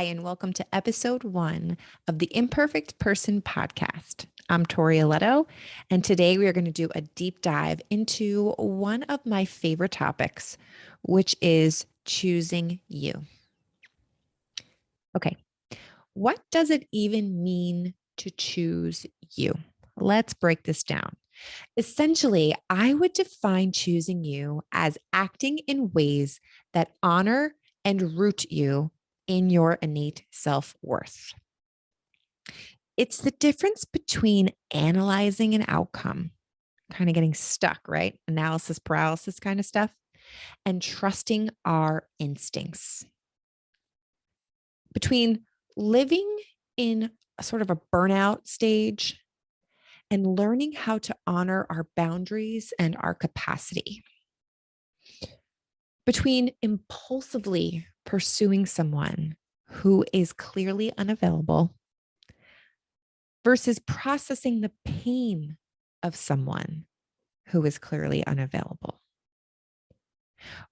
Hi, and welcome to episode 1 of the Imperfect Person podcast. I'm Tori Aletto, and today we are going to do a deep dive into one of my favorite topics, which is choosing you. Okay, what does it even mean to choose you? Let's break this down. Essentially, I would define choosing you as acting in ways that honor and root you in your innate self-worth. It's the difference between analyzing an outcome, kind of getting stuck, right? Analysis paralysis kind of stuff, and trusting our instincts. Between living in a sort of a burnout stage and learning how to honor our boundaries and our capacity. Between impulsively pursuing someone who is clearly unavailable versus processing the pain of someone who is clearly unavailable.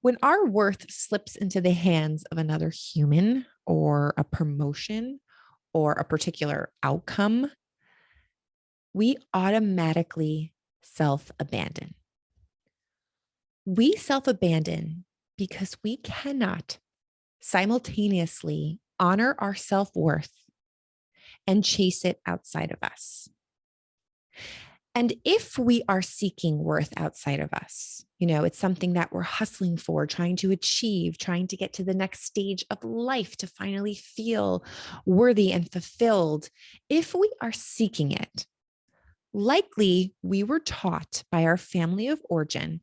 When our worth slips into the hands of another human or a promotion or a particular outcome, we automatically self-abandon. We self-abandon because we cannot simultaneously honor our self-worth and chase it outside of us. And if we are seeking worth outside of us, it's something that we're hustling for, trying to achieve, trying to get to the next stage of life to finally feel worthy and fulfilled. If we are seeking it, likely we were taught by our family of origin,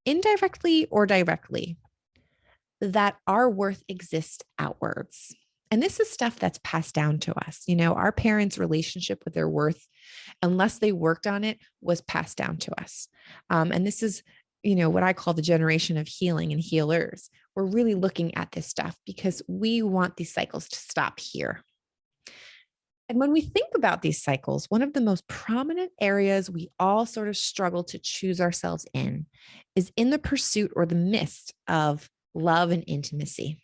indirectly or directly, that our worth exists outwards. And this is stuff that's passed down to us. Our parents' relationship with their worth, unless they worked on it, was passed down to us. And this is, what I call the generation of healing and healers. We're really looking at this stuff because we want these cycles to stop here. And when we think about these cycles, one of the most prominent areas we all sort of struggle to choose ourselves in is in the pursuit or the midst of love and intimacy.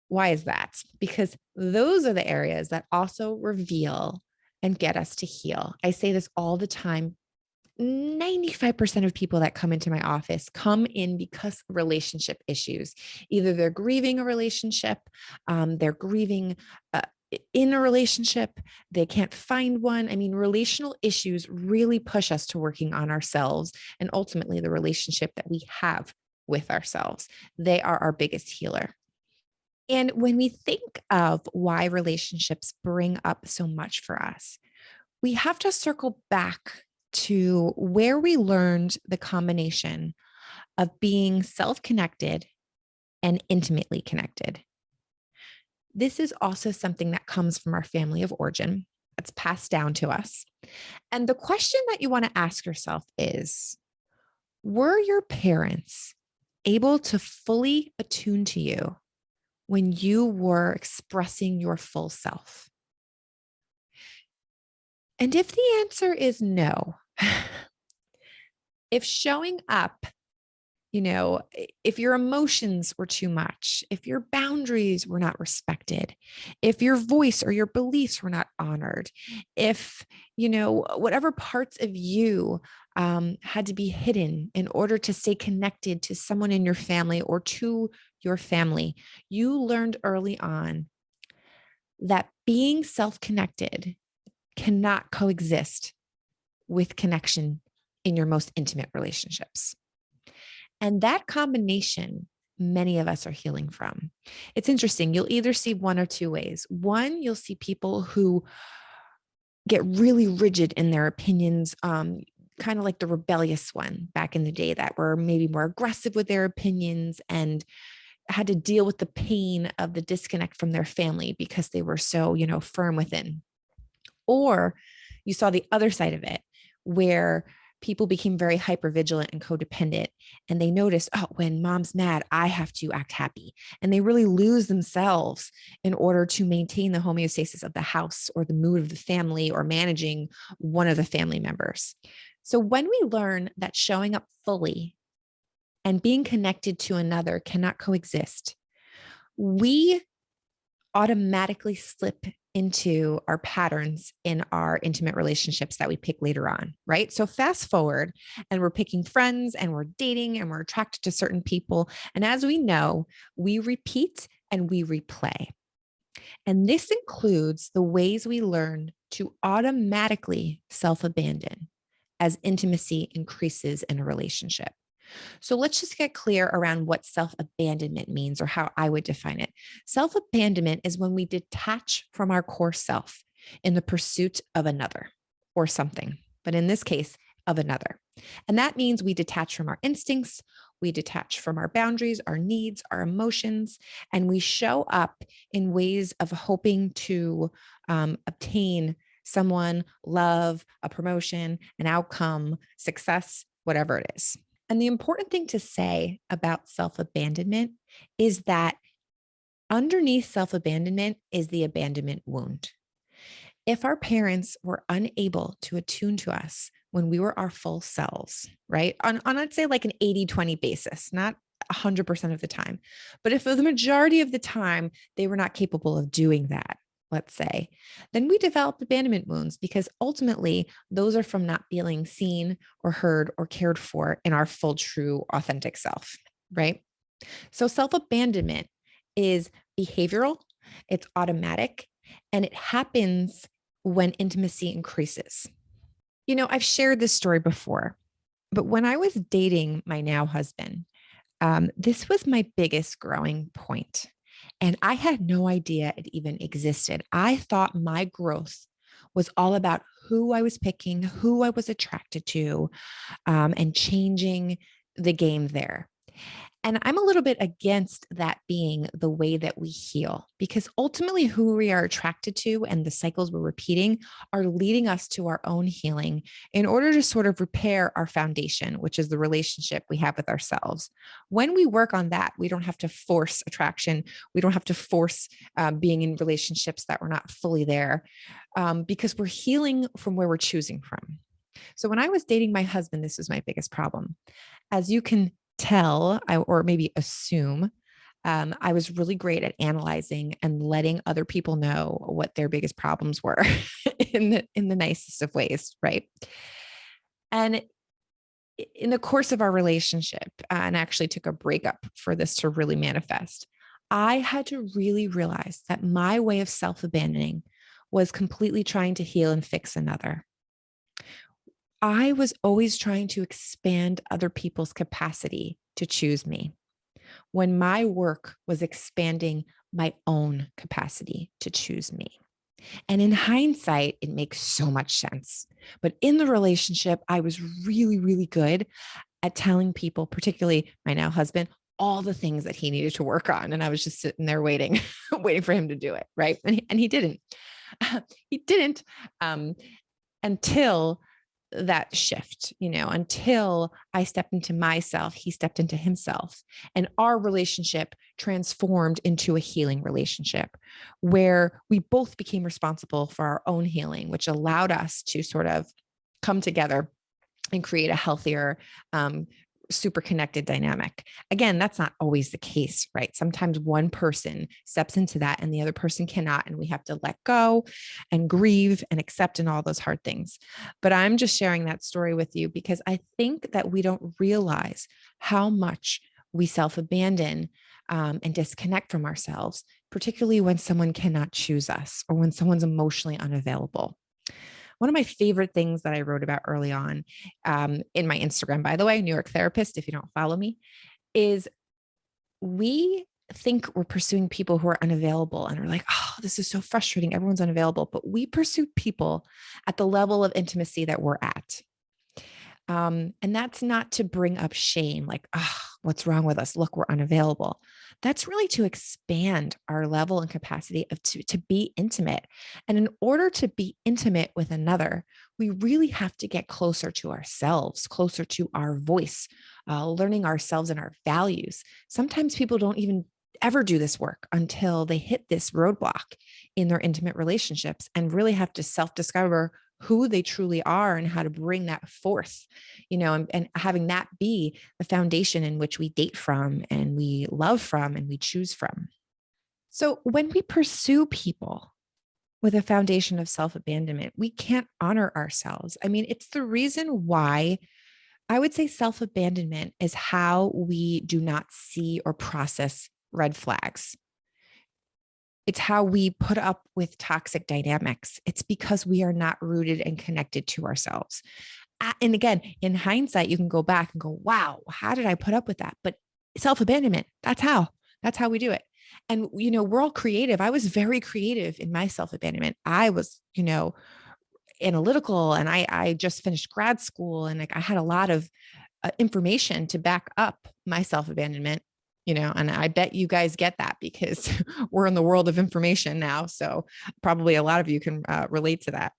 Why is that? Because those are the areas that also reveal and get us to heal. I say this all the time. 95% of people that come into my office come in because of relationship issues. Either they're grieving a relationship, they're grieving in a relationship, they can't find one. I mean, relational issues really push us to working on ourselves and ultimately the relationship that we have with ourselves. They are our biggest healer. And when we think of why relationships bring up so much for us, we have to circle back to where we learned the combination of being self-connected and intimately connected. This is also something that comes from our family of origin. That's passed down to us. And the question that you want to ask yourself is, were your parents able to fully attune to you when you were expressing your full self? And if the answer is no, if showing up, if your emotions were too much, if your boundaries were not respected, if your voice or your beliefs were not honored, if, whatever parts of you had to be hidden in order to stay connected to someone in your family or to your family, you learned early on that being self-connected cannot coexist with connection in your most intimate relationships. And that combination, many of us are healing from. It's interesting. You'll either see one or two ways. One, you'll see people who get really rigid in their opinions, kind of like the rebellious one back in the day that were maybe more aggressive with their opinions and had to deal with the pain of the disconnect from their family because they were so, firm within. Or you saw the other side of it where people became very hypervigilant and codependent. And they noticed, when mom's mad, I have to act happy. And they really lose themselves in order to maintain the homeostasis of the house or the mood of the family or managing one of the family members. So when we learn that showing up fully and being connected to another cannot coexist, we automatically slip into our patterns in our intimate relationships that we pick later on, right? So fast forward and we're picking friends and we're dating and we're attracted to certain people. And as we know, we repeat and we replay. And this includes the ways we learn to automatically self abandon as intimacy increases in a relationship. So let's just get clear around what self abandonment means or how I would define it. Self abandonment is when we detach from our core self in the pursuit of another or something, but in this case, of another. And that means we detach from our instincts, we detach from our boundaries, our needs, our emotions, and we show up in ways of hoping to obtain someone, love, a promotion, an outcome, success, whatever it is. And the important thing to say about self abandonment is that underneath self abandonment is the abandonment wound. If our parents were unable to attune to us when we were our full selves, right? On let's say like an 80-20 basis, not 100% of the time. But if for the majority of the time they were not capable of doing that, let's say, then we developed abandonment wounds because ultimately those are from not feeling seen or heard or cared for in our full, true, authentic self, right? So self abandonment is behavioral, it's automatic, and it happens when intimacy increases. You know, I've shared this story before, but when I was dating my now husband, this was my biggest growing point. And I had no idea it even existed. I thought my growth was all about who I was picking, who I was attracted to, and changing the game there. And I'm a little bit against that being the way that we heal, because ultimately, who we are attracted to and the cycles we're repeating are leading us to our own healing in order to sort of repair our foundation, which is the relationship we have with ourselves. When we work on that, we don't have to force attraction. We don't have to force being in relationships that we're not fully there because we're healing from where we're choosing from. So when I was dating my husband, this was my biggest problem. As you can tell, or maybe assume, I was really great at analyzing and letting other people know what their biggest problems were in the nicest of ways, right? And in the course of our relationship, and actually took a breakup for this to really manifest, I had to really realize that my way of self abandoning was completely trying to heal and fix another. I was always trying to expand other people's capacity to choose me when my work was expanding my own capacity to choose me. And in hindsight, it makes so much sense. But in the relationship, I was really, really good at telling people, particularly my now husband, all the things that he needed to work on. And I was just sitting there waiting, waiting for him to do it. Right. And he didn't. He didn't until that shift, until I stepped into myself, he stepped into himself, and our relationship transformed into a healing relationship where we both became responsible for our own healing, which allowed us to sort of come together and create a healthier, super connected dynamic. Again, that's not always the case, right? Sometimes one person steps into that and the other person cannot, and we have to let go and grieve and accept and all those hard things. But I'm just sharing that story with you because I think that we don't realize how much we self-abandon and disconnect from ourselves, particularly when someone cannot choose us or when someone's emotionally unavailable. One of my favorite things that I wrote about early on in my Instagram, by the way, New York Therapist, if you don't follow me, is we think we're pursuing people who are unavailable and we're like, oh, this is so frustrating. Everyone's unavailable. But we pursue people at the level of intimacy that we're at. And that's not to bring up shame, like, oh, what's wrong with us? Look, we're unavailable. That's really to expand our level and capacity to be intimate. And in order to be intimate with another, we really have to get closer to ourselves, closer to our voice, learning ourselves and our values. Sometimes people don't even ever do this work until they hit this roadblock in their intimate relationships and really have to self-discover who they truly are and how to bring that forth, and having that be the foundation in which we date from and we love from and we choose from. So when we pursue people with a foundation of self-abandonment, we can't honor ourselves. I mean, it's the reason why I would say self-abandonment is how we do not see or process red flags. It's how we put up with toxic dynamics. It's because we are not rooted and connected to ourselves. And again, in hindsight, you can go back and go, wow, how did I put up with that? But self-abandonment, that's how we do it. And, we're all creative. I was very creative in my self-abandonment. I was, analytical, and I just finished grad school, and like I had a lot of information to back up my self-abandonment, and I bet you guys get that because we're in the world of information now. So probably a lot of you can relate to that.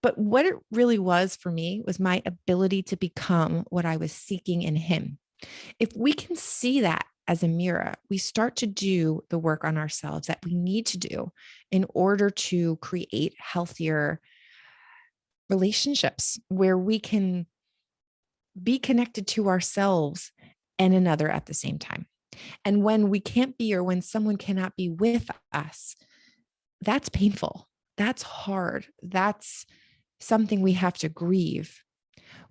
But what it really was for me was my ability to become what I was seeking in him. If we can see that as a mirror, we start to do the work on ourselves that we need to do in order to create healthier relationships where we can be connected to ourselves and another at the same time. And when we can't be, or when someone cannot be with us, that's painful. That's hard. That's something we have to grieve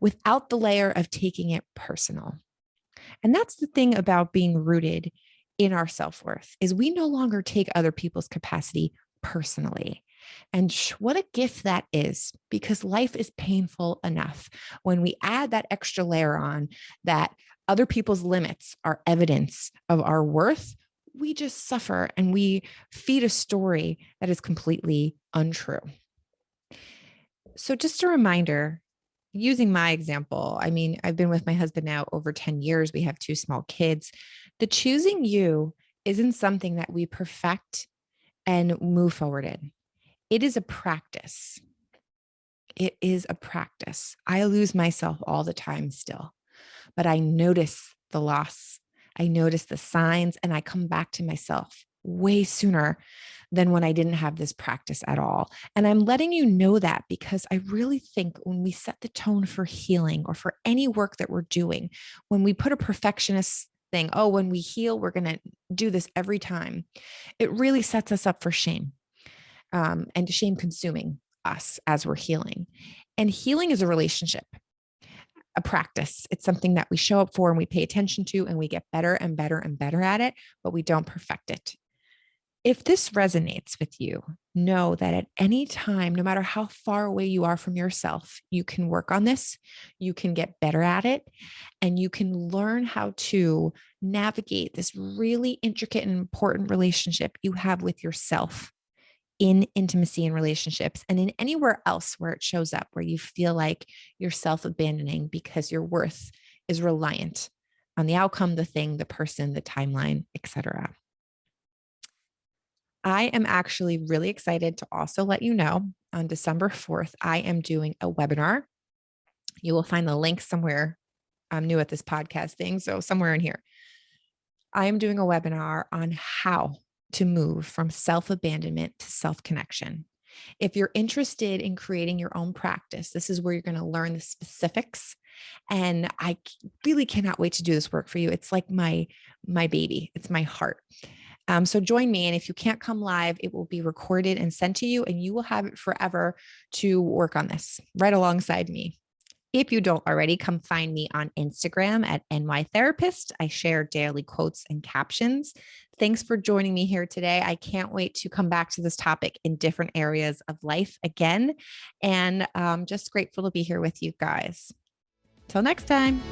without the layer of taking it personal. And that's the thing about being rooted in our self-worth is we no longer take other people's capacity personally. And what a gift that is, because life is painful enough. When we add that extra layer on, that other people's limits are evidence of our worth, we just suffer and we feed a story that is completely untrue. So just a reminder, using my example, I mean, I've been with my husband now over 10 years. We have 2 small kids. The choosing you isn't something that we perfect and move forward in. It is a practice. It is a practice. I lose myself all the time still, but I notice the loss. I notice the signs, and I come back to myself way sooner than when I didn't have this practice at all. And I'm letting you know that because I really think when we set the tone for healing or for any work that we're doing, when we put a perfectionist thing, oh, when we heal, we're going to do this every time, it really sets us up for shame, and shame consuming us as we're healing. And healing is a relationship, a practice. It's something that we show up for and we pay attention to, and we get better and better and better at it, but we don't perfect it. If this resonates with you, know that at any time, no matter how far away you are from yourself, you can work on this, you can get better at it, and you can learn how to navigate this really intricate and important relationship you have with yourself in intimacy and relationships, and in anywhere else where it shows up, where you feel like you're self-abandoning because your worth is reliant on the outcome, the thing, the person, the timeline, etc. I am actually really excited to also let you know on December 4th, I am doing a webinar. You will find the link somewhere. I'm new at this podcast thing, so somewhere in here. I am doing a webinar on how to move from self-abandonment to self-connection. If you're interested in creating your own practice, this is where you're going to learn the specifics. And I really cannot wait to do this work for you. It's like my baby. It's my heart. So join me. And if you can't come live, it will be recorded and sent to you, and you will have it forever to work on this right alongside me. If you don't already, come find me on Instagram at nytherapist. I share daily quotes and captions. Thanks for joining me here today. I can't wait to come back to this topic in different areas of life again. And just grateful to be here with you guys. Till next time.